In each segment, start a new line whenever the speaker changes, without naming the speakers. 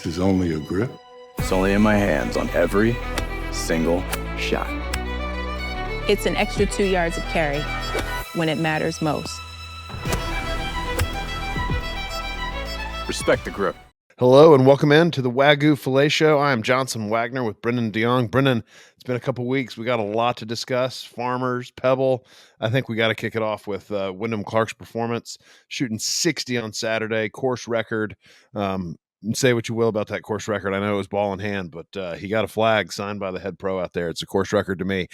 This is only a grip.
It's only in my hands on every single shot.
It's an extra 2 yards of carry when it matters most.
Respect the grip.
Hello and welcome in to the Wagyu Filet Show. I'm Johnson Wagner with Brendon de Jonge. Brendon, it's been a couple weeks. We got a lot to discuss. Farmers, Pebble. I think we got to kick it off with Wyndham Clark's performance, shooting 60 on Saturday, course record. Say what you will about that course record. I know it was ball in hand, but he got a flag signed by the head pro out there. It's a course record to me.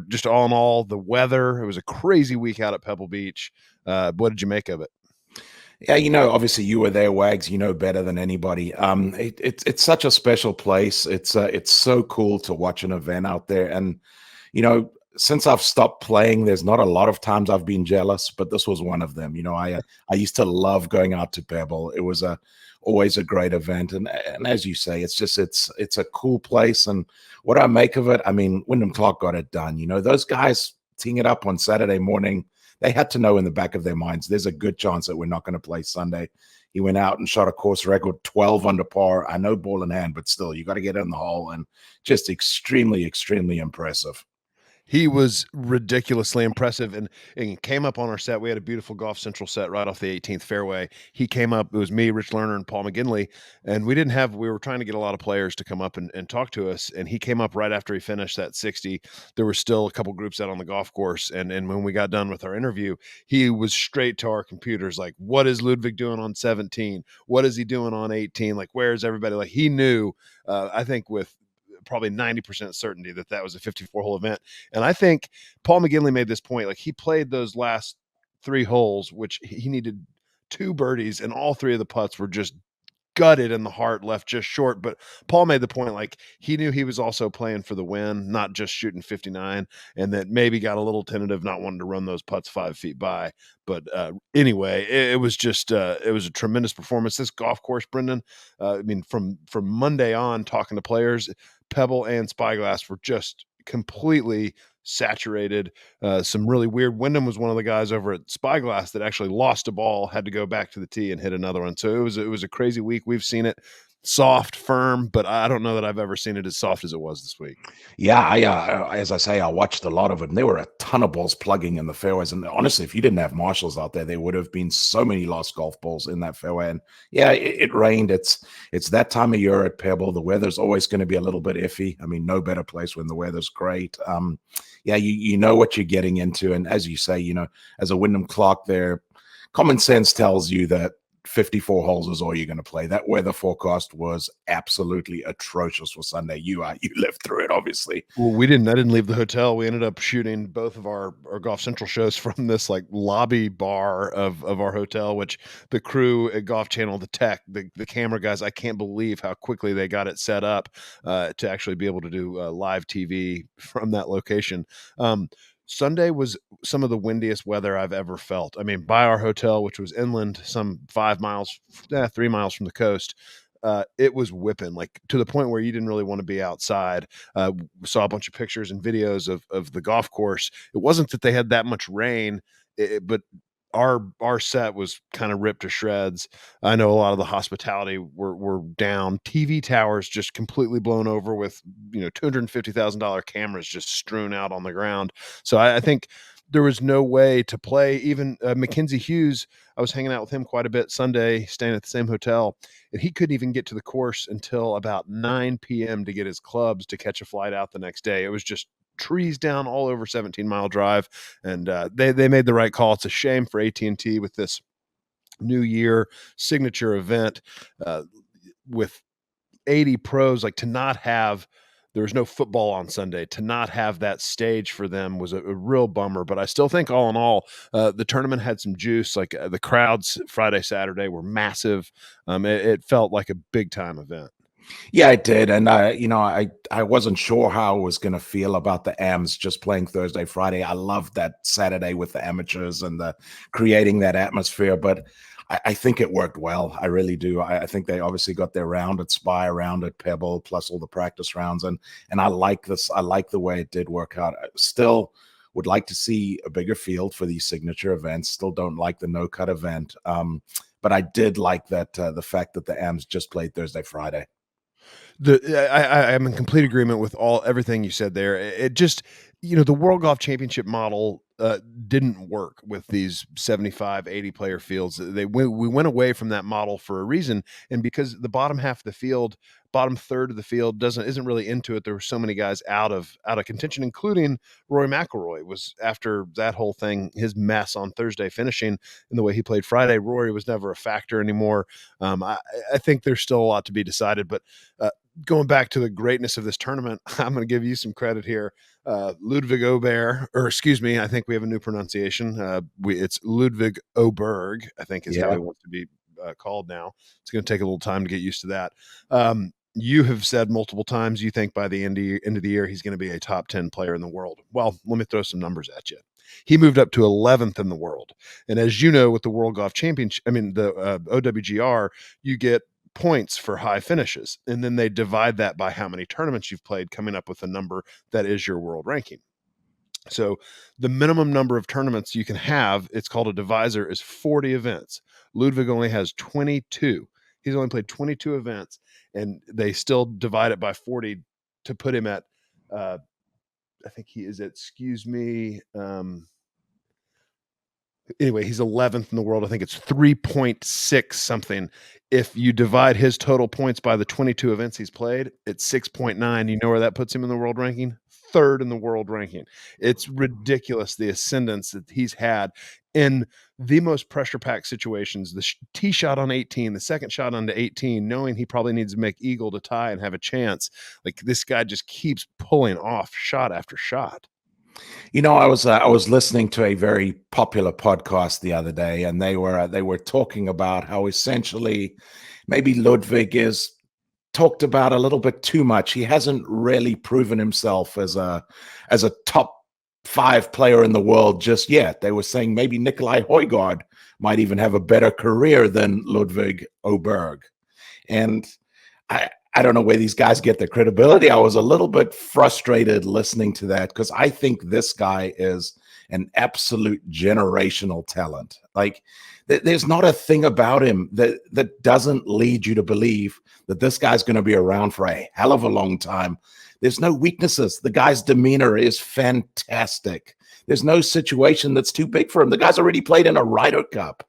Just all in all, the weather, it was a crazy week out at Pebble Beach. What did you make of it?
Yeah, obviously you were there, Wags. You know better than anybody. It's such a special place. It's so cool to watch an event out there. And, since I've stopped playing, there's not a lot of times I've been jealous, but this was one of them. I used to love going out to Pebble. It was always a great event. And as you say, it's a cool place. And what I make of it, Wyndham Clark got it done. Those guys teeing it up on Saturday morning, they had to know in the back of their minds, there's a good chance that we're not going to play Sunday. He went out and shot a course record 12 under par. I know ball in hand, but still, you got to get in the hole, and just extremely, extremely impressive.
He was ridiculously impressive and came up on our set. We had a beautiful Golf Central set right off the 18th fairway. He came up, it was me, Rich Lerner, and Paul McGinley. And we were trying to get a lot of players to come up and talk to us. And he came up right after he finished that 60. There were still a couple groups out on the golf course. And when we got done with our interview, he was straight to our computers. Like, what is Ludvig doing on 17? What is he doing on 18? Like, where's everybody? Like, he knew, I think with probably 90% certainty that was a 54-hole event. And I think Paul McGinley made this point. Like, he played those last 3 holes, which he needed 2 birdies, and all 3 of the putts were just gutted in the heart, left just short. But Paul made the point, like, he knew he was also playing for the win, not just shooting 59, and that maybe got a little tentative, not wanting to run those putts 5 feet by. But anyway, it was just it was a tremendous performance. This golf course, Brendon, from Monday on, talking to players, Pebble and Spyglass were just completely saturated. Some really weird. Wyndham was one of the guys over at Spyglass that actually lost a ball, had to go back to the tee and hit another one. So it was a crazy week. We've seen it soft, firm, but I don't know that I've ever seen it as soft as it was this week.
Yeah, as I say, I watched a lot of it, and there were a ton of balls plugging in the fairways. And honestly, if you didn't have marshals out there would have been so many lost golf balls in that fairway. And yeah, it rained. It's that time of year at Pebble. The weather's always going to be a little bit iffy. No better place when the weather's great. You know what you're getting into. And as you say, as a Wyndham Clark there, common sense tells you that 54 holes is all you're going to play. That weather forecast was absolutely atrocious for Sunday. You lived through it, obviously.
Well, I didn't leave the hotel. We ended up shooting both of our Golf Central shows from this like lobby bar of our hotel, which the crew at Golf Channel, the tech, the camera guys, I can't believe how quickly they got it set up to actually be able to do live TV from that location. Sunday was some of the windiest weather I've ever felt. By our hotel, which was inland, some 3 miles from the coast, it was whipping, like to the point where you didn't really want to be outside. We saw a bunch of pictures and videos of the golf course. It wasn't that they had that much rain, but our set was kind of ripped to shreds. I know a lot of the hospitality were down. TV towers just completely blown over with, $250,000 cameras just strewn out on the ground. So I think there was no way to play. Even Mackenzie Hughes, I was hanging out with him quite a bit Sunday, staying at the same hotel, and he couldn't even get to the course until about 9 p.m. to get his clubs to catch a flight out the next day. It was just trees down all over 17 Mile Drive, and they made the right call. It's a shame for AT&T with this New Year signature event with 80 pros, like to not have. There was no football on Sunday. To not have that stage for them was a real bummer. But I still think, all in all, the tournament had some juice. Like the crowds Friday, Saturday were massive. It felt like a big time event.
Yeah, it did. And, I wasn't sure how I was going to feel about the AMs just playing Thursday, Friday. I loved that Saturday with the amateurs and the creating that atmosphere. But I think it worked well. I really do. I think they obviously got their round at Spy, round at Pebble, plus all the practice rounds. And I like this. I like the way it did work out. I still would like to see a bigger field for these signature events. Still don't like the no-cut event. but I did like that the fact that the AMs just played Thursday, Friday.
I am in complete agreement with everything you said there. It just, the World Golf Championship model didn't work with these 75, 80 player fields. We went away from that model for a reason, and because the bottom half of the field, bottom third of the field isn't really into it. There were so many guys out of contention, including Rory McIlroy. Was after that whole thing, his mess on Thursday finishing and the way he played Friday, Rory was never a factor anymore. I think there's still a lot to be decided, but going back to the greatness of this tournament, I'm going to give you some credit here. Ludvig Oberg, or excuse me, I think we have a new pronunciation. It's Ludvig Oberg, I think is how he wants to be called now. It's going to take a little time to get used to that. You have said multiple times you think by the end of the year he's going to be a top 10 player in the world. Well, let me throw some numbers at you. He moved up to 11th in the world. And as you know, with the World Golf Championship, the OWGR, you get points for high finishes, and then they divide that by how many tournaments you've played, coming up with a number that is your world ranking. So the minimum number of tournaments you can have, it's called a divisor, is 40 events. Ludvig only has 22. He's only played 22 events, and they still divide it by 40 to put him at I think he is at, anyway, he's 11th in the world. I think it's 3.6 something. If you divide his total points by the 22 events he's played, it's 6.9. You know where that puts him in the world ranking? Third in the world ranking. It's ridiculous, the ascendance that he's had in the most pressure-packed situations. The tee shot on 18, the second shot onto 18, knowing he probably needs to make eagle to tie and have a chance. Like, this guy just keeps pulling off shot after shot.
I was listening to a very popular podcast the other day, and they were talking about how essentially maybe Ludvig is talked about a little bit too much. He hasn't really proven himself as a top 5 player in the world just yet. They were saying maybe Nikolai Højgaard might even have a better career than Ludvig Oberg, and I don't know where these guys get their credibility. I was a little bit frustrated listening to that because I think this guy is an absolute generational talent. Like, there's not a thing about him that doesn't lead you to believe that this guy's going to be around for a hell of a long time. There's no weaknesses. The guy's demeanor is fantastic. There's no situation that's too big for him. The guy's already played in a Ryder Cup.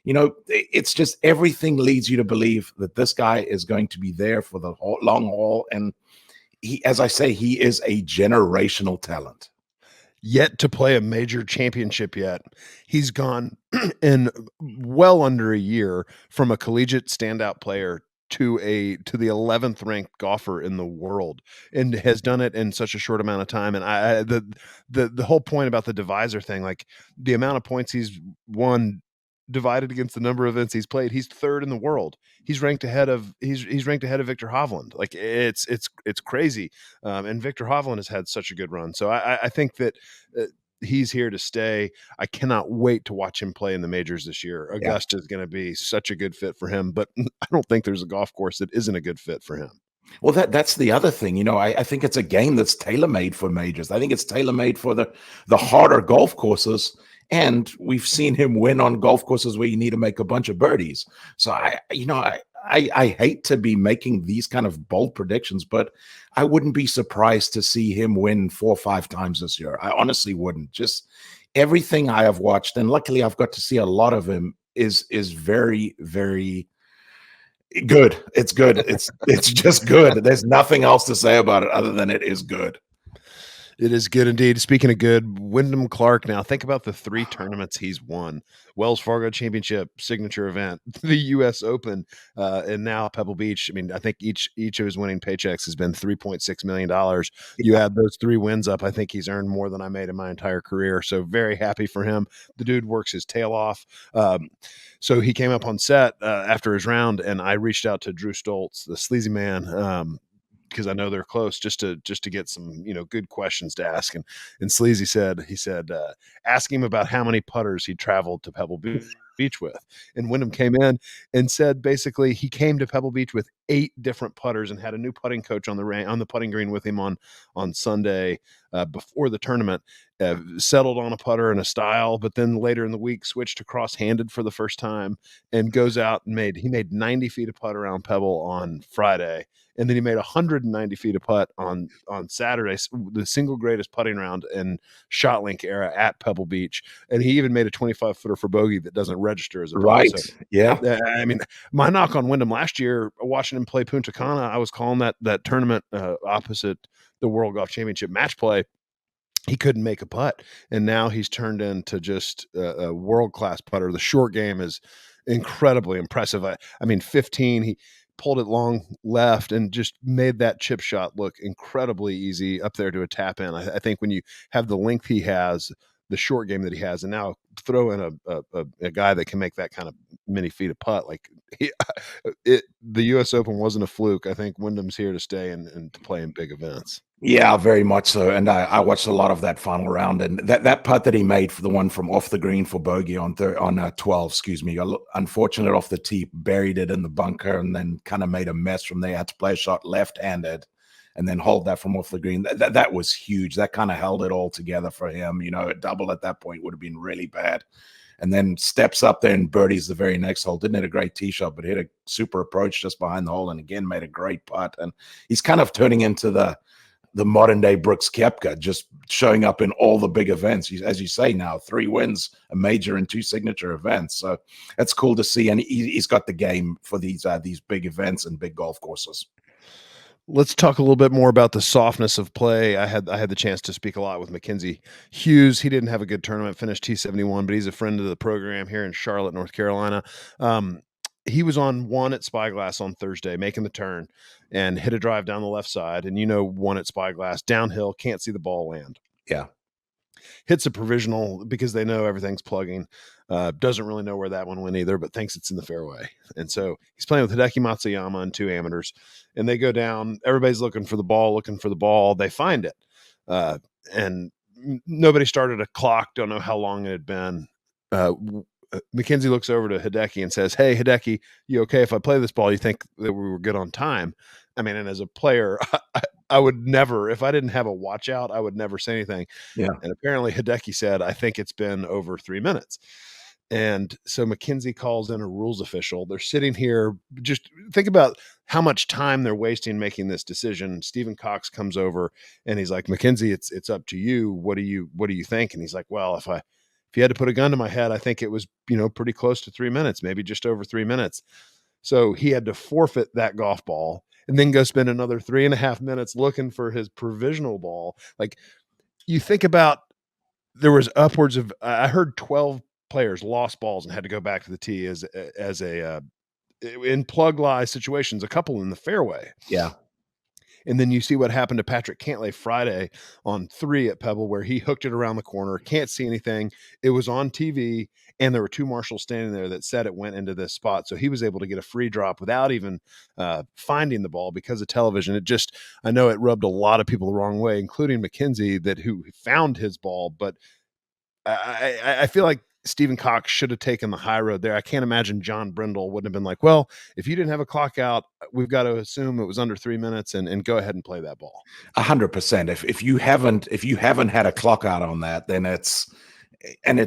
It's just everything leads you to believe that this guy is going to be there for the long haul. And he, as I say, he is a generational talent.
Yet to play a major championship yet. He's gone in well under a year from a collegiate standout player to the 11th ranked golfer in the world, and has done it in such a short amount of time. And the whole point about the divisor thing, like the amount of points he's won divided against the number of events he's played, he's third in the world. He's ranked ahead of Victor Hovland. Like, it's crazy. And Victor Hovland has had such a good run. So I think that he's here to stay. I cannot wait to watch him play in the majors this year. Augusta is going to be such a good fit for him, but I don't think there's a golf course that isn't a good fit for him.
Well, that's the other thing. I think it's a game that's tailor-made for majors. I think it's tailor-made for the harder golf courses. And we've seen him win on golf courses where you need to make a bunch of birdies. So I hate to be making these kind of bold predictions, but I wouldn't be surprised to see him win 4 or 5 times this year. I honestly wouldn't. Just everything I have watched, and luckily I've got to see a lot of him, is very, very good. It's good. It's just good. There's nothing else to say about it other than it is good.
It is good indeed. Speaking of good, Wyndham Clark. Now think about the 3 tournaments he's won: Wells Fargo Championship, signature event, the U.S. Open, and now Pebble Beach. I mean, I think each of his winning paychecks has been $3.6 million. You add those 3 wins up, I think he's earned more than I made in my entire career. So very happy for him. The dude works his tail off. So he came up on set after his round, and I reached out to Drew Stoltz, the sleazy man, because I know they're close, just to get some, good questions to ask. And Sleazy said, ask him about how many putters he traveled to Pebble Beach. Beach with. And Wyndham came in and said basically he came to Pebble Beach with 8 different putters and had a new putting coach on the putting green with him on Sunday before the tournament. Settled on a putter and a style, but then later in the week switched to cross-handed for the first time and goes out and made 90 feet of putt around Pebble on Friday. And then he made 190 feet of putt on Saturday, the single greatest putting round in ShotLink era at Pebble Beach. And he even made a 25-footer for bogey that doesn't register as a bogey.
Right.
So,
yeah.
I mean, my knock on Wyndham last year, watching him play Punta Cana, I was calling that tournament opposite the World Golf Championship match play. He couldn't make a putt, and now he's turned into just a world-class putter. The short game is incredibly impressive. I mean, 15, he pulled it long left and just made that chip shot look incredibly easy up there to a tap in. I think when you have the length he has, the short game that he has, and now throw in a guy that can make that kind of many feet of putt, like the U.S. Open wasn't a fluke. I think Wyndham's here to stay and to play in big events. Yeah,
very much so. And I watched a lot of that final round, and that putt that he made for the one from off the green for bogey on 12, excuse me, unfortunate off the tee, buried it in the bunker, and then kind of made a mess from there. Had to play a shot left-handed, and then hold that from off the green. That was huge. That kind of held it all together for him. A double at that point would have been really bad. And then steps up there and birdies the very next hole. Didn't hit a great tee shot, but hit a super approach just behind the hole, and again made a great putt. And he's kind of turning into the modern day Brooks Koepka, just showing up in all the big events. As you say now, 3 wins, a major and 2 signature events. So that's cool to see. And he's got the game for these big events and big golf courses.
Let's talk a little bit more about the softness of play. I had the chance to speak a lot with Mackenzie Hughes. He didn't have a good tournament, finished T71, but he's a friend of the program here in Charlotte, North Carolina. He was on 1 at Spyglass on Thursday, making the turn and hit a drive down the left side. And 1 at Spyglass, downhill, can't see the ball land.
Yeah.
Hits a provisional because they know everything's plugging. Doesn't really know where that one went either, but thinks it's in the fairway. And so he's playing with Hideki Matsuyama and 2 amateurs, and they go down. Everybody's looking for the ball. They find it. And nobody started a clock. Don't know how long it had been. Mackenzie looks over to Hideki and says, "Hey, Hideki, you okay if I play this ball? You think that we were good on time?" I mean, and as a player, I would never, if I didn't have a watch out, I would never say anything.
Yeah.
And apparently Hideki said, "I think it's been over 3 minutes." And so Mackenzie calls in a rules official. They're sitting here. Just think about how much time they're wasting making this decision. Stephen Cox comes over and he's like, "Mackenzie, it's up to you. What do you think?" And he's like, "Well, if you had to put a gun to my head, I think it was, pretty close to 3 minutes, maybe just over 3 minutes." So he had to forfeit that golf ball and then go spend another 3.5 minutes looking for his provisional ball. Like, you think about, there was upwards of, I heard 12 players lost balls and had to go back to the tee as in plug lie situations, a couple in the fairway.
Yeah.
And then you see what happened to Patrick Cantlay Friday on 3 at Pebble, where he hooked it around the corner, can't see anything. It was on TV, and there were 2 marshals standing there that said it went into this spot. So he was able to get a free drop without even finding the ball because of television. I know it rubbed a lot of people the wrong way, including Mackenzie, who found his ball. But I feel like Stephen Cox should have taken the high road there. I can't imagine John Brindle wouldn't have been like, "Well, if you didn't have a clock out, we've got to assume it was under 3 minutes and go ahead and play that ball."
100%. If you haven't had a clock out on that, then it's that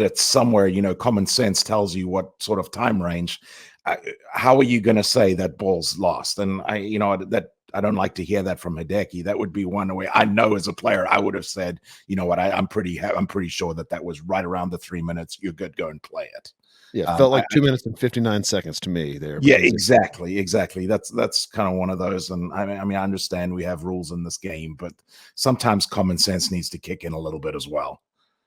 it's somewhere, common sense tells you what sort of time range. How are you going to say that ball's lost? And I don't like to hear that from Hideki. That would be one way. I know as a player, I would have said, I'm pretty sure that was right around the 3 minutes. You're good. Go and play it.
Yeah. Felt like 2 minutes and 59 seconds to me there.
Yeah, exactly. That's kind of one of those. And I mean, I understand we have rules in this game, but sometimes common sense needs to kick in a little bit as well.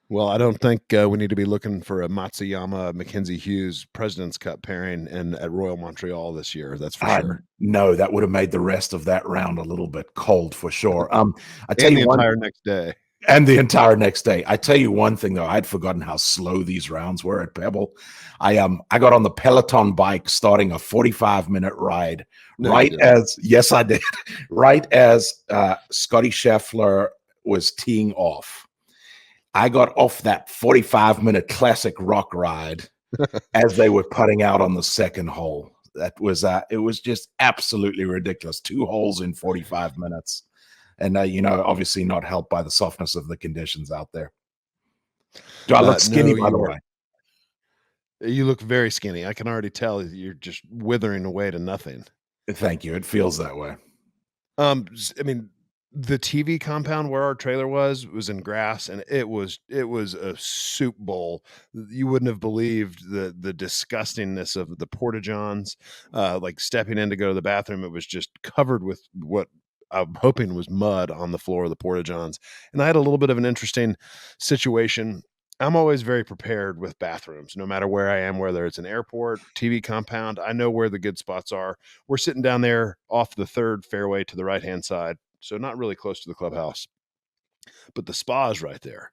Well, I don't think we need to be looking for a Matsuyama, Mackenzie Hughes President's Cup pairing at Royal Montreal this year. That's for sure.
No, that would have made the rest of that round a little bit cold for sure. I tell
you
the
entire next day.
And the entire next day. I tell you one thing though, I'd forgotten how slow these rounds were at Pebble. I got on the Peloton bike starting a 45-minute ride. Yes, I did. Right as Scotty Scheffler was teeing off. I got off that 45-minute classic rock ride as they were putting out on the second hole. That was it was just absolutely ridiculous. 2 holes in 45 minutes. And obviously not helped by the softness of the conditions out there. Do I look skinny, by the way?
You look very skinny. I can already tell you're just withering away to nothing.
Thank you. It feels that way.
I mean, the TV compound where our trailer was in grass, and it was a soup bowl. You wouldn't have believed the disgustingness of the porta-johns. Like stepping in to go to the bathroom, it was just covered with what I'm hoping was mud on the floor of the porta-johns. And I had a little bit of an interesting situation. I'm always very prepared with bathrooms, no matter where I am, whether it's an airport, TV compound. I know where the good spots are. We're sitting down there off the 3rd fairway to the right-hand side, so not really close to the clubhouse, but the spa is right there.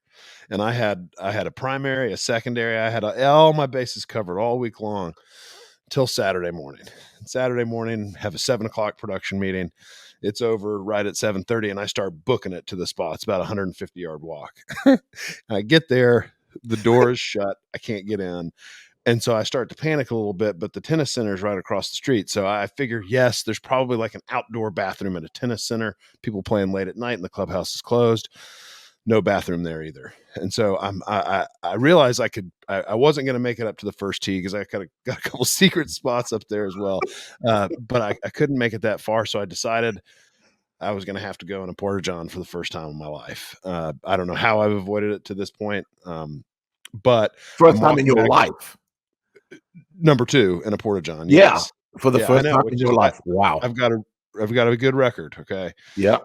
And I had a primary, a secondary. I had all my bases covered all week long till Saturday morning. Saturday morning, have a 7 o'clock production meeting. It's over right at 7:30, and I start booking it to the spot. It's about a 150-yard walk. I get there, the door is shut. I can't get in. And so I start to panic a little bit, but the tennis center is right across the street. So I figure, yes, there's probably like an outdoor bathroom at a tennis center, people playing late at night and the clubhouse is closed. No bathroom there either. And so I realized I wasn't going to make it up to the first tee because I got a couple secret spots up there as well. But I couldn't make it that far. So I decided I was going to have to go in a porta-john for the first time in my life. I don't know how I've avoided it to this point. But
first time in your life.
Number 2 in a porta-john.
Yeah.
Yes.
For the first time in your life. Wow.
I've got a good record. Okay.
Yeah.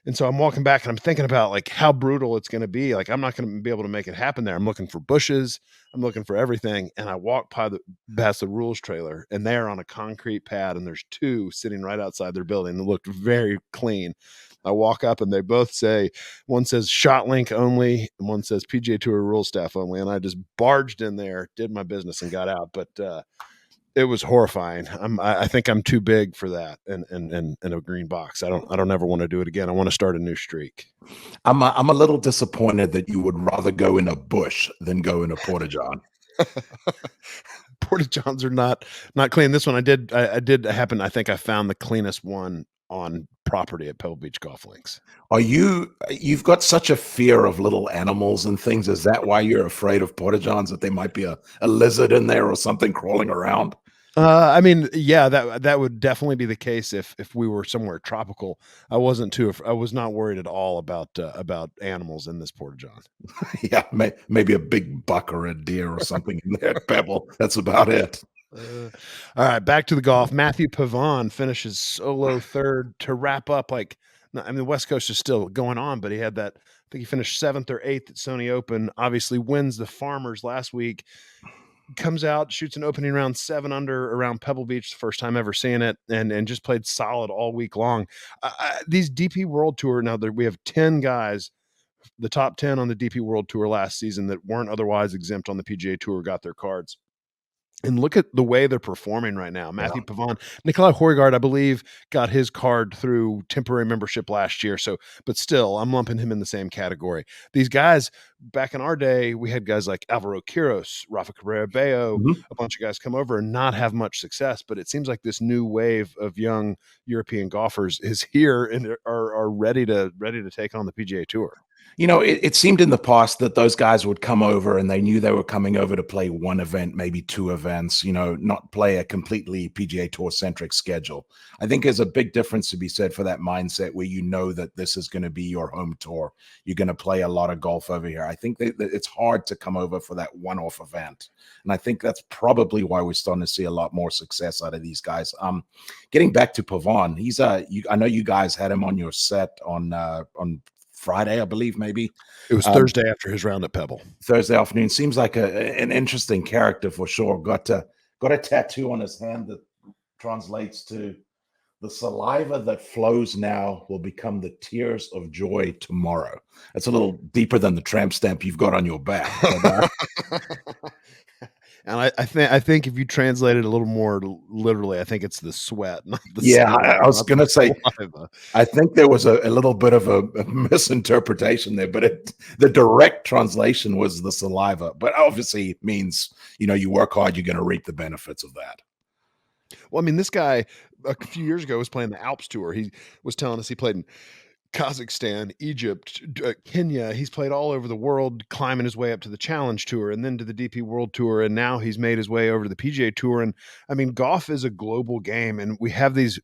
And so I'm walking back and I'm thinking about like how brutal it's going to be. Like, I'm not going to be able to make it happen there. I'm looking for bushes. I'm looking for everything. And I walk past the rules trailer, and they're on a concrete pad, and there's 2 sitting right outside their building that looked very clean. I walk up and they both say, one says shot link only and one says PGA Tour rule staff only. And I just barged in there, did my business and got out. But, it was horrifying. I think I'm too big for that in a green box. I don't ever want to do it again. I want to start a new streak.
I'm a little disappointed that you would rather go in a bush than go in a porta-john.
Porta-johns are not clean. This one I did happen. I think I found the cleanest one on property at Pebble Beach Golf Links. You've got such a fear of little animals and things. Is that why you're afraid of porta-johns, that there might be a lizard in there or something crawling around? I mean, yeah, that would definitely be the case if we were somewhere tropical. I was not worried at all about animals in this porta-john.
Yeah, maybe a big buck or a deer or something in there at Pebble. That's about it.
All right, back to the golf. Mathieu Pavon finishes solo 3rd to wrap up. I mean, the West Coast is still going on, but he had that. I think he finished 7th or 8th at Sony Open. Obviously, wins the Farmers last week. Comes out, shoots an opening round 7 under around Pebble Beach, the first time ever seeing it, and just played solid all week long. These DP World Tour, now we have 10 guys, the top 10 on the DP World Tour last season that weren't otherwise exempt on the PGA Tour, got their cards. And look at the way they're performing right now. Mathieu Pavon, Nikolai Højgaard, I believe, got his card through temporary membership last year. So, but still, I'm lumping him in the same category. These guys, back in our day, we had guys like Alvaro Quiros, Rafa Cabrera Bello, a bunch of guys come over and not have much success. But it seems like this new wave of young European golfers is here and are ready to take on the PGA Tour.
It seemed in the past that those guys would come over and they knew they were coming over to play one event, maybe 2 events, not play a completely PGA Tour centric schedule. I think there's a big difference to be said for that mindset where you know that this is going to be your home tour. You're going to play a lot of golf over here. I think that it's hard to come over for that one-off event. And I think that's probably why we're starting to see a lot more success out of these guys. Getting back to Pavon, I know you guys had him on your set on Friday, I believe, maybe.
It was Thursday after his round at Pebble.
Thursday afternoon. Seems like an interesting character for sure. Got a tattoo on his hand that translates to The saliva that flows now will become the tears of joy tomorrow. That's a little deeper than the tramp stamp you've got on your back. But,
And I think if you translate it a little more literally, I think it's the sweat, not the
yeah, I was
not
going
the
to say,
saliva.
I think there was a little bit of a misinterpretation there, but the direct translation was the saliva, but obviously it means, you work hard, you're going to reap the benefits of that.
Well, I mean, this guy a few years ago was playing the Alps tour. He was telling us he played in Kazakhstan, Egypt, Kenya. He's played all over the world, climbing his way up to the Challenge Tour and then to the DP World Tour, and now he's made his way over to the PGA Tour. And I mean, golf is a global game, and we have these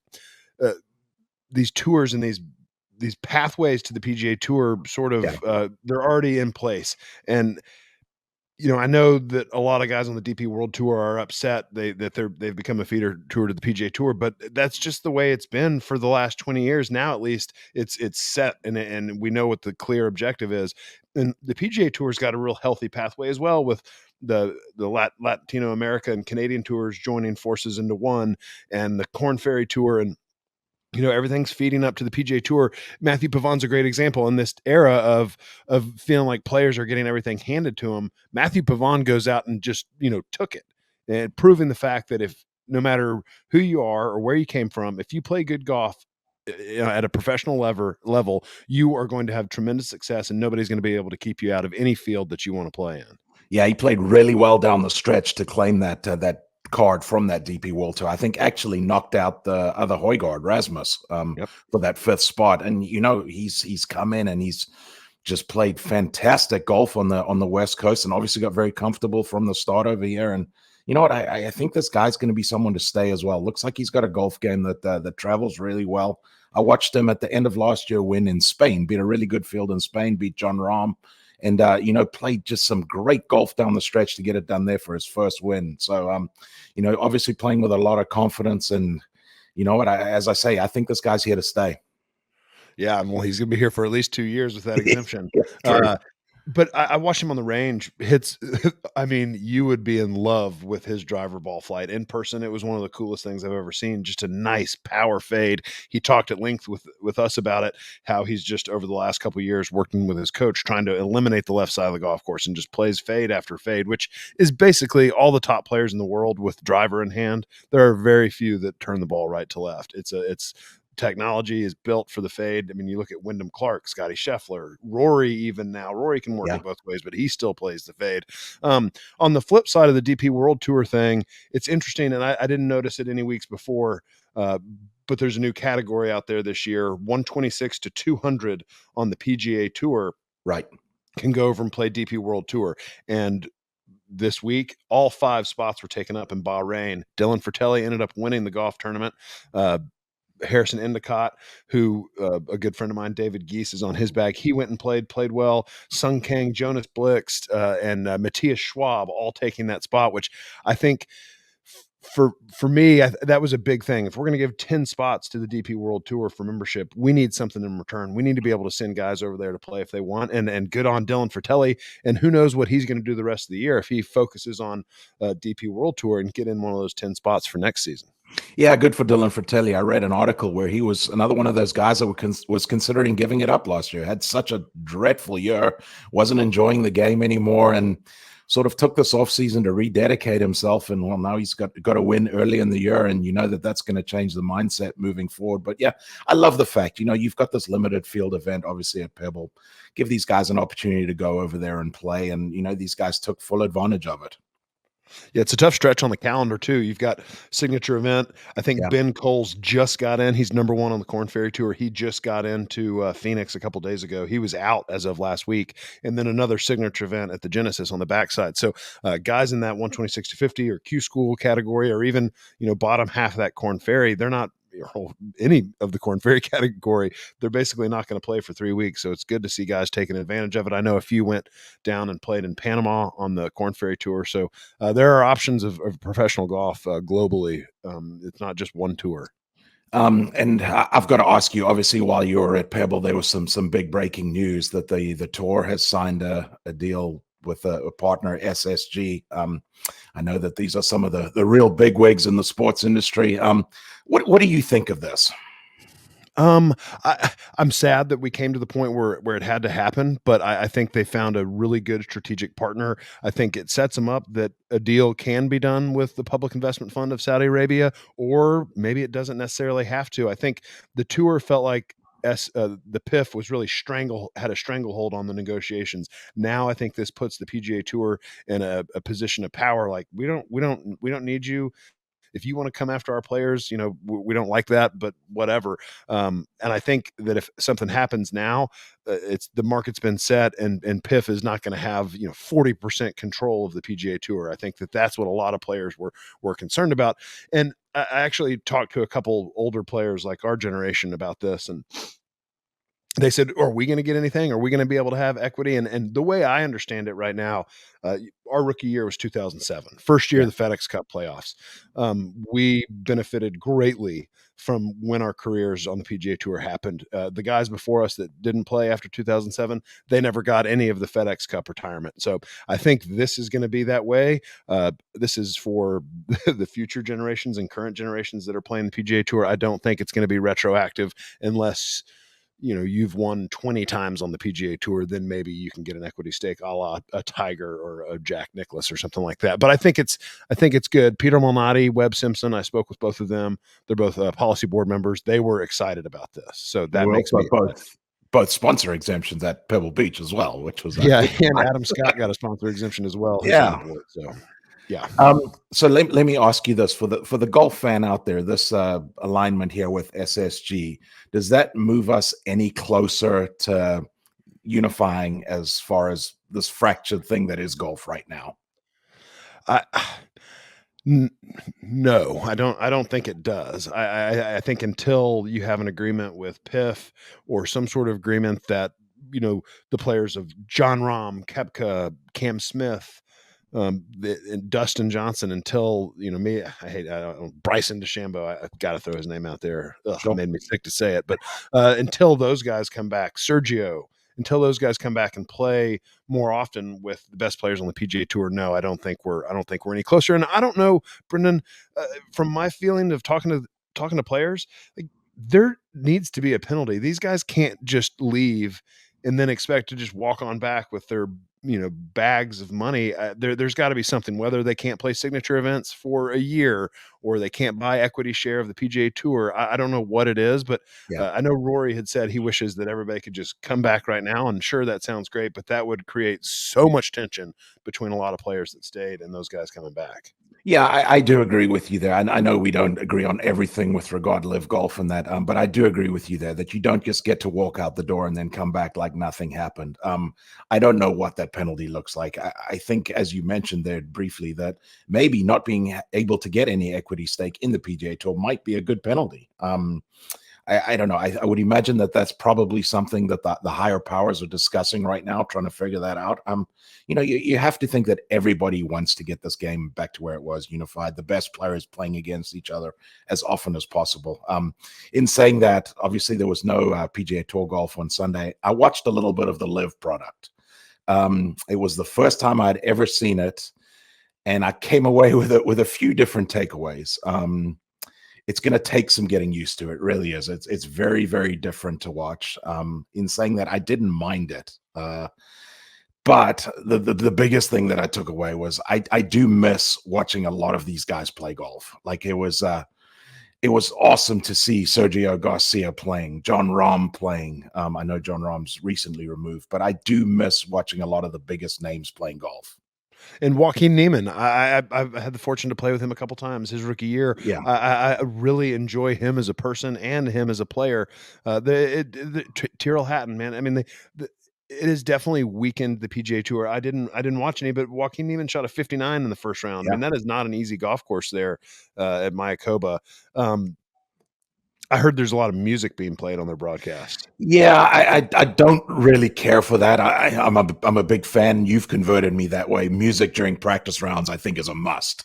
tours and these pathways to the PGA Tour sort of
Yeah.
they're already in place. And I know that a lot of guys on the DP World Tour are upset they've become a feeder tour to the PGA Tour, but that's just the way it's been for the last 20 years. Now, at least it's set, and we know what the clear objective is. And the PGA Tour's got a real healthy pathway as well, with the Latino America and Canadian tours joining forces into one, and the Corn Ferry Tour, and everything's feeding up to the PGA Tour. Mathieu Pavon's a great example in this era of feeling like players are getting everything handed to him. Mathieu Pavon goes out and just took it, and proving the fact that if no matter who you are or where you came from, if you play good golf at a professional level, you are going to have tremendous success, and nobody's going to be able to keep you out of any field that you want to play in.
Yeah, he played really well down the stretch to claim that card from that DP World Tour. I think actually knocked out the other Højgaard, Rasmus,
Yep.
for that 5th spot. And he's come in and he's just played fantastic golf on the West Coast, and obviously got very comfortable from the start over here. And you know what? I think this guy's going to be someone to stay as well. Looks like he's got a golf game that travels really well. I watched him at the end of last year win in Spain, beat a really good field in Spain, beat John Rahm, and played just some great golf down the stretch to get it done there for his first win. So obviously playing with a lot of confidence. And you know what, as I say, I think this guy's here to stay.
Yeah, well, he's going to be here for at least 2 years with that exemption.
True.
But I watched him on the range. I mean, you would be in love with his driver ball flight in person. It was one of the coolest things I've ever seen. Just a nice power fade. He talked at length with us about it, how he's just over the last couple of years working with his coach, trying to eliminate the left side of the golf course and just plays fade after fade, which is basically all the top players in the world with driver in hand. There are very few that turn the ball right to left. It's technology is built for the fade. I mean, you look at Wyndham Clark, Scotty Scheffler, Rory. Even now, Rory can work it both ways, but he still plays the fade. On the flip side of the DP World Tour thing, it's interesting, and I didn't notice it any weeks before, but there's a new category out there this year: 126 to 200 on the PGA Tour.
Right.
Can go over and play DP World Tour. And this week, all 5 spots were taken up in Bahrain. Dylan Fratelli ended up winning the golf tournament. Harrison Endicott, who a good friend of mine, David Geese, is on his bag. He went and played well. Sung Kang, Jonas Blixt, and Matthias Schwab all taking that spot, which I think for me, that was a big thing. If we're going to give 10 spots to the DP World Tour for membership, we need something in return. We need to be able to send guys over there to play if they want, and good on Dylan Fratelli. And who knows what he's going to do the rest of the year if he focuses on DP World Tour and get in one of those 10 spots for next season.
Yeah, good for Dylan Fratelli. I read an article where he was another one of those guys that was considering giving it up last year. Had such a dreadful year, wasn't enjoying the game anymore, and sort of took this offseason to rededicate himself. And well, now he's got a win early in the year, and that's going to change the mindset moving forward. But yeah, I love the fact, you've got this limited field event, obviously at Pebble. Give these guys an opportunity to go over there and play. And, these guys took full advantage of it.
Yeah, it's a tough stretch on the calendar too. You've got signature event. I think Ben Coles just got in. He's number 1 on the Corn Ferry Tour. He just got into Phoenix a couple days ago. He was out as of last week. And then another signature event at the Genesis on the backside. So guys in that 126 to 50 or Q School category, or even bottom half of that Corn Ferry, they're not any of the Corn Ferry category. They're basically not going to play for 3 weeks. So it's good to see guys taking advantage of it. I know a few went down and played in Panama on the Corn Ferry Tour. So there are options of professional golf globally. It's not just one tour.
And I've got to ask you, obviously, while you were at Pebble, there was some big breaking news that the tour has signed a deal with a partner, SSG. I know that these are some of the real bigwigs in the sports industry. What do you think of this?
I'm sad that we came to the point where it had to happen, but I think they found a really good strategic partner. I think it sets them up that a deal can be done with the Public Investment Fund of Saudi Arabia, or maybe it doesn't necessarily have to. I think the tour felt like the PIF was really had a stranglehold on the negotiations. Now I think this puts the PGA Tour in a position of power. Like we don't need you. If you want to come after our players, we don't like that, but whatever. And I think that if something happens now, it's the market's been set, and PIF is not going to have 40% control of the PGA Tour. I think that's what a lot of players were concerned about. And I actually talked to a couple older players like our generation about this, and they said, are we going to get anything? Are we going to be able to have equity? And the way I understand it right now, our rookie year was 2007, first year of the FedEx Cup playoffs. We benefited greatly from when our careers on the PGA Tour happened. The guys before us that didn't play after 2007, they never got any of the FedEx Cup retirement. So I think this is going to be that way. This is for the future generations and current generations that are playing the PGA Tour. I don't think it's going to be retroactive unless you've won 20 times on the PGA Tour, then maybe you can get an equity stake a la a Tiger or a Jack Nicklaus or something like that. But I think it's good. Peter Malnati, Webb Simpson, I spoke with both of them. They're both policy board members. They were excited about this. So that makes me
both sponsor exemptions at Pebble Beach as well, which was
and Adam Scott got a sponsor exemption as well.
Yeah.
So yeah.
So let me ask you this for the golf fan out there, this alignment here with SSG, does that move us any closer to unifying as far as this fractured thing that is golf right now?
No, I don't think it does. I think until you have an agreement with PIF or some sort of agreement that, the players of John Rahm, Koepka, Cam Smith, and Dustin Johnson, until Bryson DeChambeau, I got to throw his name out there. It made me sick to say it, but until those guys come back, Sergio, until those guys come back and play more often with the best players on the PGA Tour, no, I don't think we're any closer. And I don't know, Brendon, from my feeling of talking to players, like there needs to be a penalty. These guys can't just leave and then expect to just walk on back with their bags of money. There's got to be something, whether they can't play signature events for a year or they can't buy equity share of the PGA Tour. I don't know what it is, but I know Rory had said he wishes that everybody could just come back right now. And sure, that sounds great, but that would create so much tension between a lot of players that stayed and those guys coming back.
Yeah, I do agree with you there. I know we don't agree on everything with regard to live golf and that, but I do agree with you there that you don't just get to walk out the door and then come back like nothing happened. I don't know what that penalty looks like. I think, as you mentioned there briefly, that maybe not being able to get any equity stake in the PGA Tour might be a good penalty. I don't know. I would imagine that that's probably something that the higher powers are discussing right now, trying to figure that out. You have to think that everybody wants to get this game back to where it was, unified, the best players playing against each other as often as possible. In saying that, obviously there was no PGA Tour golf on Sunday. I watched a little bit of the live product. It was the first time I'd ever seen it, and I came away with a few different takeaways. It's going to take some getting used to. It really is. It's very, very different to watch. In saying that, I didn't mind it. But the biggest thing that I took away was I do miss watching a lot of these guys play golf. Like it was awesome to see Sergio Garcia playing, John Rahm playing. I know John Rahm's recently removed, but I do miss watching a lot of the biggest names playing golf.
And Joaquin Neiman, I've had the fortune to play with him a couple times his rookie year.
Yeah,
I really enjoy him as a person and him as a player. Tyrrell Hatton, man. I mean, it has definitely weakened the PGA Tour. I didn't watch any, but Joaquin Neiman shot a 59 in the first round.
Yeah.
I mean, that is not an easy golf course there at Mayakoba. I heard there's a lot of music being played on their broadcast.
Yeah, I don't really care for that. I'm a big fan. You've converted me that way. Music during practice rounds, I think, is a must.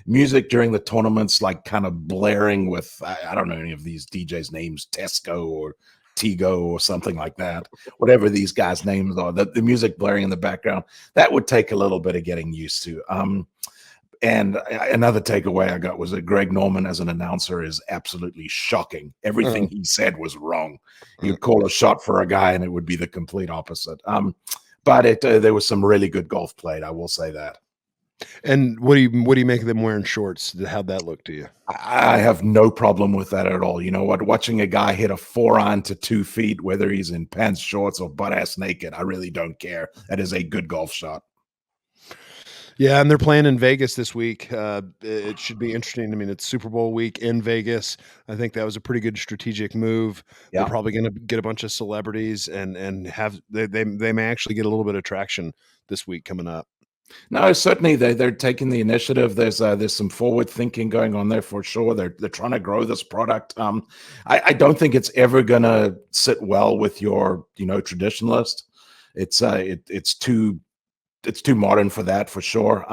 Music during the tournaments, like kind of blaring with, I don't know any of these DJs' names, Tesco or Tigo or something like that, whatever these guys' names are, the music blaring in the background, that would take a little bit of getting used to. And another takeaway I got was that Greg Norman as an announcer is absolutely shocking. Everything he said was wrong. You'd call a shot for a guy and it would be the complete opposite. But there was some really good golf played, I will say that.
And what do you make of them wearing shorts? How'd that look to you?
I have no problem with that at all. You know what? Watching a guy hit a 4-iron to 2 feet, whether he's in pants, shorts, or butt ass naked, I really don't care. That is a good golf shot.
Yeah, and they're playing in Vegas this week. It should be interesting. I mean, it's Super Bowl week in Vegas. I think that was a pretty good strategic move.
Yeah.
They're probably going to get a bunch of celebrities and have they may actually get a little bit of traction this week coming up.
No, certainly they're taking the initiative. There's some forward thinking going on there for sure. They're trying to grow this product. I don't think it's ever gonna sit well with your traditionalist. It's too modern for that for sure.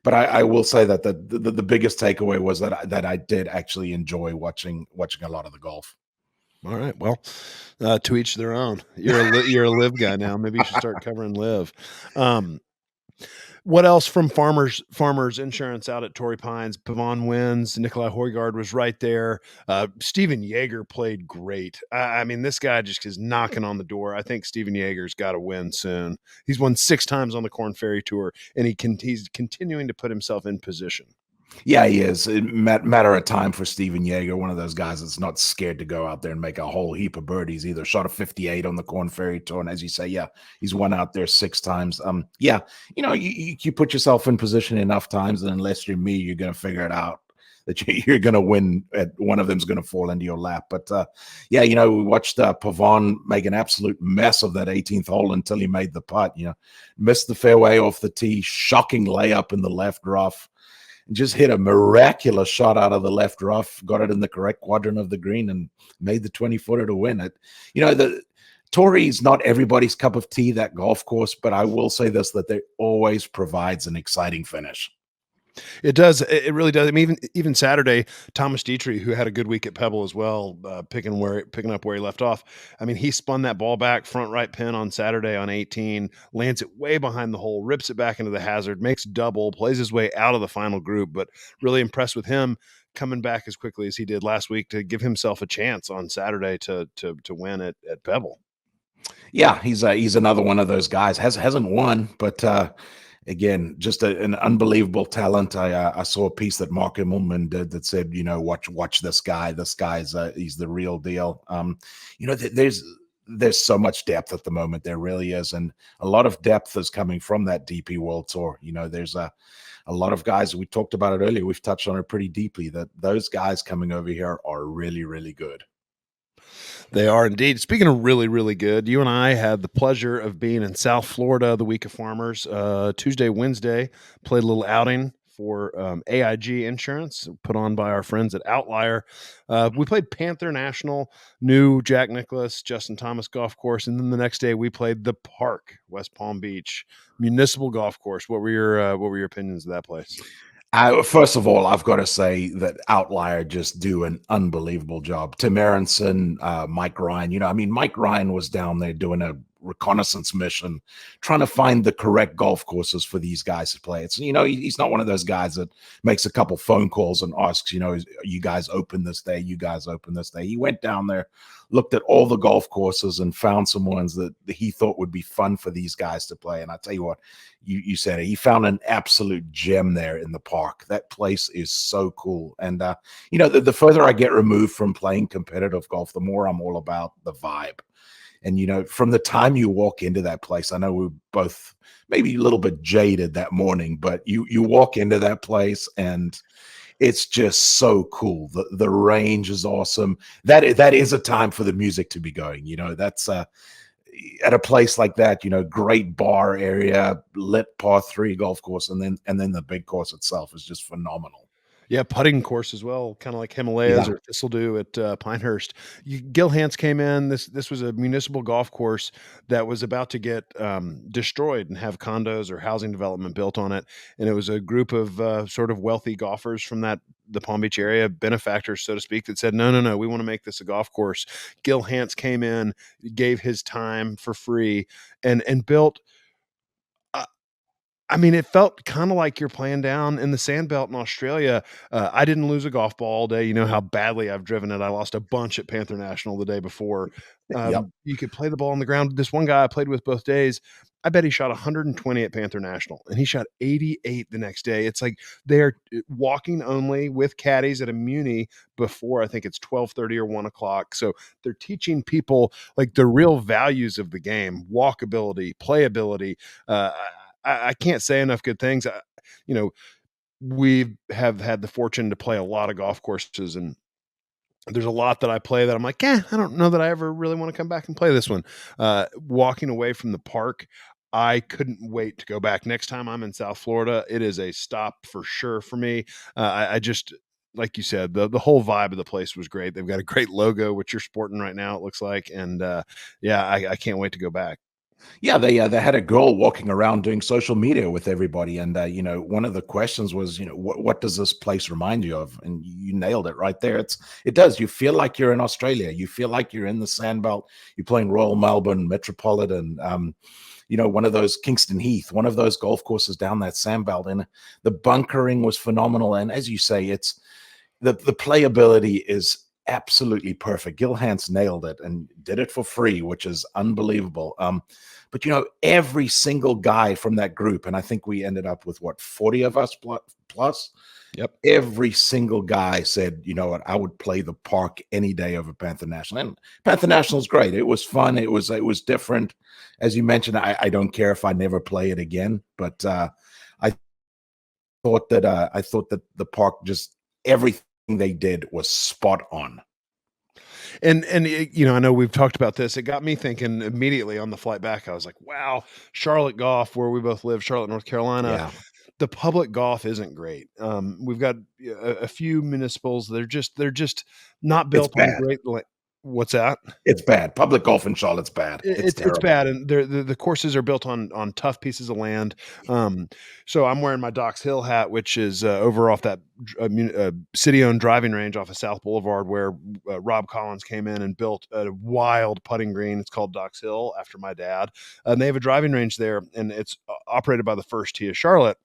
But I will say that the biggest takeaway was that I did actually enjoy watching a lot of the golf.
All right, well, to each their own. You're a live guy now. Maybe you should start covering live. What else from Farmers Insurance out at Torrey Pines? Pavon wins. Nikolai Højgaard was right there. Steven Yeager played great. I mean, this guy just is knocking on the door. I think Steven Yeager's got to win soon. He's won 6 times on the Korn Ferry Tour, and he's continuing to put himself in position.
Yeah, he is. It matter of time for Steven Yeager, one of those guys that's not scared to go out there and make a whole heap of birdies. Either shot a 58 on the Korn Ferry Tour, and as you say, yeah, he's won out there 6 times. Yeah, you put yourself in position enough times, and unless you're me, you're going to figure it out that you're going to win. At one of them's going to fall into your lap. But yeah, we watched Pavon make an absolute mess of that 18th hole until he made the putt. Missed the fairway off the tee, shocking layup in the left rough. Just hit a miraculous shot out of the left rough, got it in the correct quadrant of the green, and made the 20-footer to win it. The Torrey is not everybody's cup of tea, that golf course, but I will say this, that they always provides an exciting finish.
It does. It really does. I mean, even Saturday, Thomas Dietrich, who had a good week at Pebble as well, picking up where he left off. I mean, he spun that ball back front right pin on Saturday on 18, lands it way behind the hole, rips it back into the hazard, makes double, plays his way out of the final group. But really impressed with him coming back as quickly as he did last week to give himself a chance on Saturday to win at Pebble. Yeah,
he's another one of those guys. Hasn't won, but again, just an unbelievable talent. I saw a piece that Mark Immelman did that said, watch this guy. This guy's he's the real deal. There's so much depth at the moment. There really is, and a lot of depth is coming from that DP World Tour. There's a lot of guys. We talked about it earlier. We've touched on it pretty deeply. That those guys coming over here are really, really good.
They are indeed. Speaking of really, really good, you and I had the pleasure of being in South Florida the week of Farmers. Tuesday, Wednesday, played a little outing for AIG Insurance, put on by our friends at Outlier. We played Panther National, new Jack Nicklaus, Justin Thomas golf course, and then the next day we played the Park, West Palm Beach Municipal Golf Course. What were your opinions of that place?
First of all, I've got to say that Outlier just do an unbelievable job. Tim Aronson, Mike Ryan. Mike Ryan was down there doing a reconnaissance mission, trying to find the correct golf courses for these guys to play. It's he's not one of those guys that makes a couple phone calls and asks, you guys open this day, you guys open this day. He went down there, looked at all the golf courses and found some ones that he thought would be fun for these guys to play. And I tell you what, you said it, he found an absolute gem there in the Park. That place is so cool. And the further I get removed from playing competitive golf, the more I'm all about the vibe. And, from the time you walk into that place, I know we were both maybe a little bit jaded that morning, but you walk into that place and it's just so cool. The range is awesome. That is a time for the music to be going. That's at a place like that, great bar area, lit par 3 golf course, and then the big course itself is just phenomenal.
Yeah, putting course as well, kinda like Himalayas
Yeah.
or Thistledew at, Pinehurst. Gil Hanse came in, this was a municipal golf course that was about to get, destroyed and have condos or housing development built on it, and it was a group of, sort of wealthy golfers from the Palm Beach area, benefactors, so to speak, that said, "No, no, no, we wanna make this a golf course." Gil Hanse came in, gave his time for free, and built I mean, it felt kinda like you're playing down in the sand belt in Australia. I didn't lose a golf ball all day. You know how badly I've driven it. I lost a bunch at Panther National the day before.
Yep.
You could play the ball on the ground. This one guy I played with both days, I bet he shot 120 at Panther National, and he shot 88 the next day. It's like they're walking only with caddies at a muni before I think it's 12:30 or 1 o'clock. So they're teaching people like the real values of the game: walkability, playability. I can't say enough good things. You know, we have had the fortune to play a lot of golf courses, and there's a lot that I play that I'm like, I don't know that I ever really want to come back and play this one. Walking away from the park, I couldn't wait to go back. Next time I'm in South Florida, it is a stop for sure for me. I just, like you said, the whole vibe of the place was great. They've got a great logo, which you're sporting right now, it looks like, and yeah, I can't wait to go back.
Yeah, they had a girl walking around doing social media with everybody, and one of the questions was, what does this place remind you of? And you nailed it right there. It does. You feel like you're in Australia. You feel like you're in the Sandbelt. You're playing Royal Melbourne, Metropolitan. One of those Kingston Heath, one of those golf courses down that Sandbelt, and the bunkering was phenomenal. And as you say, it's the playability is absolutely perfect. Gil Hanse nailed it and did it for free, which is unbelievable. But every single guy from that group, and I think we ended up with what, 40 of us plus.
Yep.
Every single guy said, you know what, I would play the park any day over Panther National. And Panther National is great. It was fun. It was different. As you mentioned, I don't care if I never play it again. But I I thought that the park, just everything they did was spot on.
And I know we've talked about this. It got me thinking immediately on the flight back. I was like, wow, Charlotte golf, where we both live, Charlotte, North Carolina.
Yeah,
The public golf isn't great. We've got a few municipals. They're just not
it's
built on
bad.
great. What's that?
It's bad. Public golf in Charlotte's bad. It's
It's
terrible.
bad, and the courses are built on tough pieces of land. So I'm wearing my Docks Hill hat, which is over off that city-owned driving range off of South Boulevard, where Rob Collins came in and built a wild putting green. It's called Docks Hill after my dad, and they have a driving range there, and it's operated by the First Tee of Charlotte.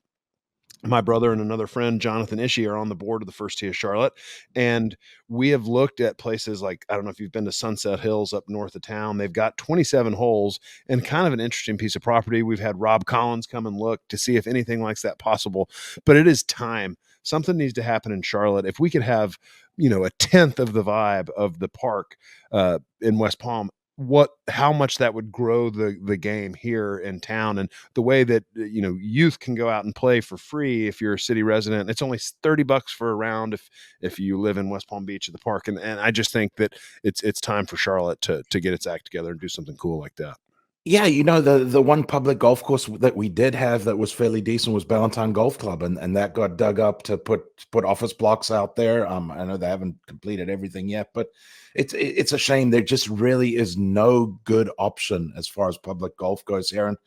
My brother and another friend, Jonathan Ishii, are on the board of the First Tee of Charlotte. And we have looked at places like, I don't know if you've been to Sunset Hills up north of town. They've got 27 holes and kind of an interesting piece of property. We've had Rob Collins come and look to see if anything like's that possible. But it is time. Something needs to happen in Charlotte. If we could have, a tenth of the vibe of the park in West Palm, how much that would grow the game here in town, and the way that youth can go out and play for free if you're a city resident. It's only $30 for a round if you live in West Palm Beach at the park, and I just think that it's time for Charlotte to get its act together and do something cool like that.
Yeah, the one public golf course that we did have that was fairly decent was Ballantyne Golf Club, and that got dug up to put office blocks out there. I know they haven't completed everything yet, but it's a shame. There just really is no good option as far as public golf goes here. And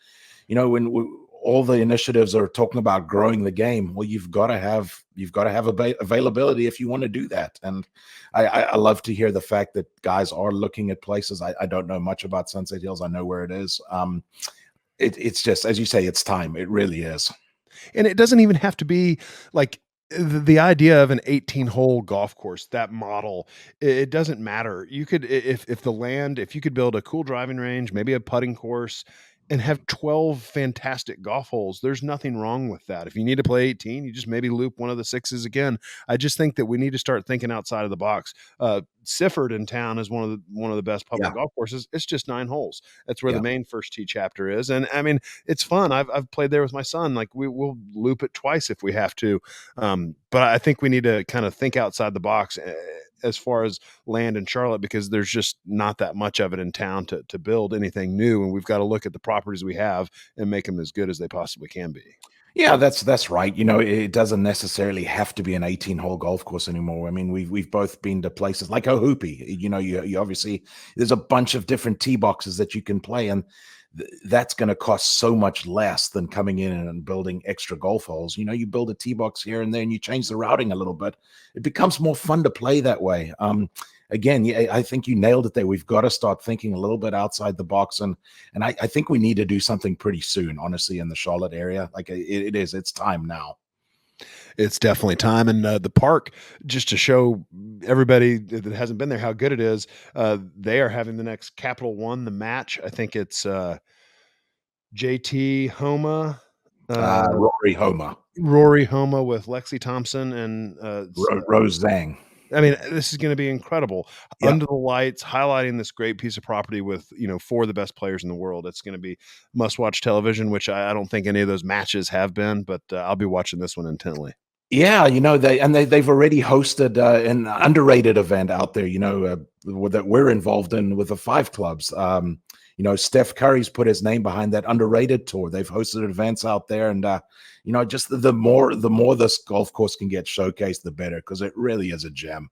when all the initiatives are talking about growing the game, well, you've got to have availability if you want to do that. And I love to hear the fact that guys are looking at places. I don't know much about Sunset Hills. I know where it is. It's just, as you say, it's time. It really is.
And it doesn't even have to be like the idea of an 18-hole golf course, that model, it doesn't matter. You could, if you could build a cool driving range, maybe a putting course, and have 12 fantastic golf holes, there's nothing wrong with that. If you need to play 18, you just maybe loop one of the sixes again. I just think that we need to start thinking outside of the box. Sifford in town is one of the best public
Yeah.
golf courses. It's just 9 holes. That's where
Yeah.
the main First Tee chapter is, and I mean, it's fun. I've played there with my son. Like we'll loop it twice if we have to. But I think we need to kind of think outside the box as far as land in Charlotte, because there's just not that much of it in town to build anything new, and we've got to look at the properties we have and make them as good as they possibly can be.
Yeah, that's right. It doesn't necessarily have to be an 18-hole golf course anymore. I mean, we've both been to places like Ohoopee. You obviously there's a bunch of different tee boxes that you can play, and that's going to cost so much less than coming in and building extra golf holes. You build a tee box here and there, and you change the routing a little bit. It becomes more fun to play that way. Again, yeah, I think you nailed it there. We've got to start thinking a little bit outside the box, and I think we need to do something pretty soon, honestly, in the Charlotte area. Like it's time now.
It's definitely time. And the park, just to show everybody that hasn't been there how good it is, they are having the next Capital One, the match. I think it's JT Homa, Rory Homa with Lexi Thompson and
Rose Zhang.
I mean, this is going to be incredible.
Yep.
Under the lights, highlighting this great piece of property with, four of the best players in the world. It's going to be must-watch television, which I don't think any of those matches have been, but I'll be watching this one intently.
Yeah, they've already hosted an underrated event out there, that we're involved in with the 5 clubs. Steph Curry's put his name behind that underrated tour. They've hosted events out there, and just the more this golf course can get showcased, the better, because it really is a gem.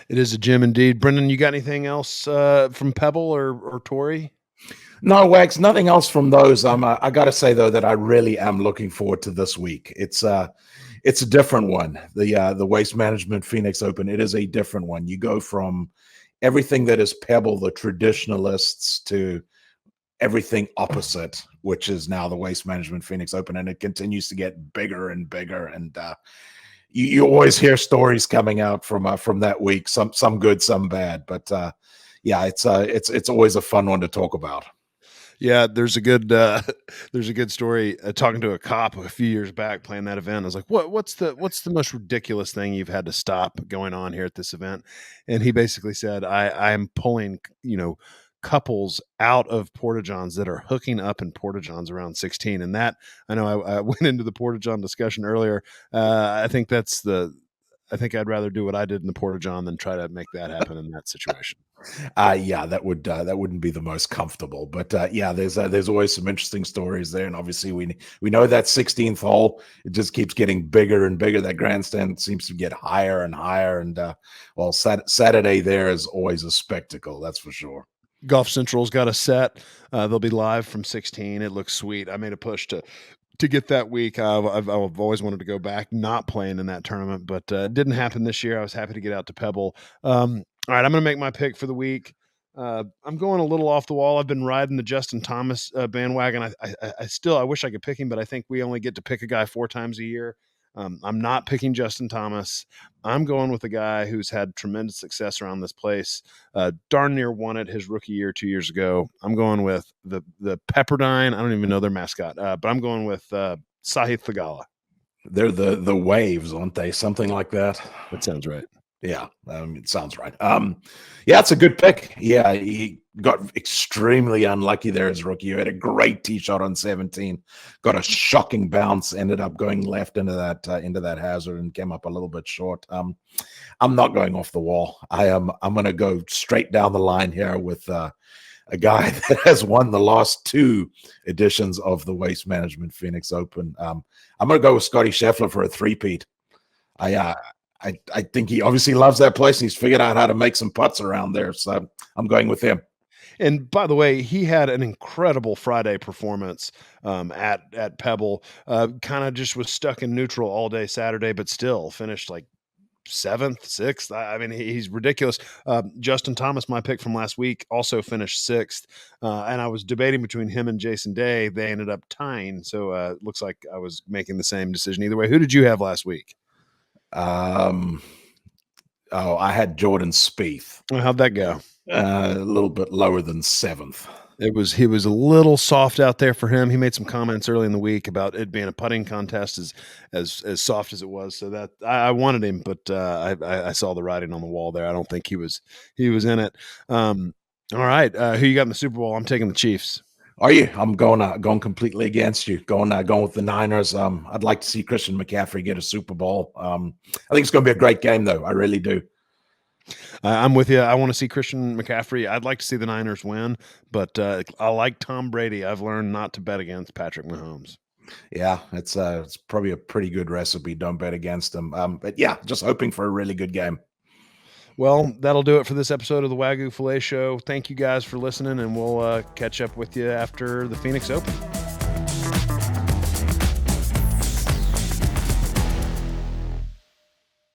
It is a gem indeed. Brendon, you got anything else from Pebble or Torrey?
No, Wags, nothing else from those. I got to say though that I really am looking forward to this week. It's a different one. The Waste Management Phoenix Open. It is a different one. You go from everything that is Pebble, the traditionalists, to everything opposite, which is now the Waste Management Phoenix Open, and it continues to get bigger and bigger. And you always hear stories coming out from that week, some good, some bad. But yeah, it's always a fun one to talk about.
Yeah, there's a good story. Talking to a cop a few years back playing that event, I was like, "What's the most ridiculous thing you've had to stop going on here at this event?" And he basically said, "I'm pulling couples out of porta-johns that are hooking up in porta-johns around 16." And that, I know I went into the porta-john discussion earlier. I think I'd rather do what I did in the porta-john than try to make that happen in that situation.
Yeah, that wouldn't be the most comfortable, but yeah, there's always some interesting stories there, and obviously we know that 16th hole, it just keeps getting bigger and bigger. That grandstand seems to get higher and higher, and well, Saturday there is always a spectacle, that's for sure.
Golf Central's got a set. They'll be live from 16. It looks sweet. I made a push to get that week. I've always wanted to go back, not playing in that tournament, but it didn't happen this year. I was happy to get out to Pebble. All right, I'm going to make my pick for the week. I'm going a little off the wall. I've been riding the Justin Thomas bandwagon. I wish I could pick him, but I think we only get to pick a guy 4 times a year. I'm not picking Justin Thomas. I'm going with a guy who's had tremendous success around this place. Darn near won it his rookie year 2 years ago. I'm going with the Pepperdine. I don't even know their mascot, but I'm going with Sahith Theegala.
They're the Waves, aren't they? Something like that.
That sounds right.
Yeah, it sounds right. Yeah, it's a good pick. Yeah, he got extremely unlucky there as rookie. He had a great tee shot on 17, got a shocking bounce, ended up going left into that hazard and came up a little bit short. I'm not going off the wall. I'm going to go straight down the line here with a guy that has won the last 2 editions of the Waste Management Phoenix Open. I'm going to go with Scotty Scheffler for a 3-peat. I think he obviously loves that place. He's figured out how to make some putts around there. So I'm going with him.
And by the way, he had an incredible Friday performance at Pebble. Kind of just was stuck in neutral all day Saturday, but still finished like 7th, 6th. I mean, he's ridiculous. Justin Thomas, my pick from last week, also finished 6th. And I was debating between him and Jason Day. They ended up tying. So it looks like I was making the same decision either way. Who did you have last week?
I had Jordan Spieth.
How'd that go?
A little bit lower than 7th.
He was a little soft out there for him. He made some comments early in the week about it being a putting contest as soft as it was. So that I wanted him, but I saw the writing on the wall there. I don't think he was in it. All right, who you got in the Super Bowl? I'm taking the Chiefs.
Are you? I'm going completely against you. Going with the Niners. I'd like to see Christian McCaffrey get a Super Bowl. I think it's going to be a great game, though. I really do.
I'm with you. I want to see Christian McCaffrey. I'd like to see the Niners win, but I like Tom Brady. I've learned not to bet against Patrick Mahomes.
Yeah, it's probably a pretty good recipe. Don't bet against them. But yeah, just hoping for a really good game.
Well, that'll do it for this episode of the Wagyu Filet Show. Thank you guys for listening, and we'll catch up with you after the Phoenix Open.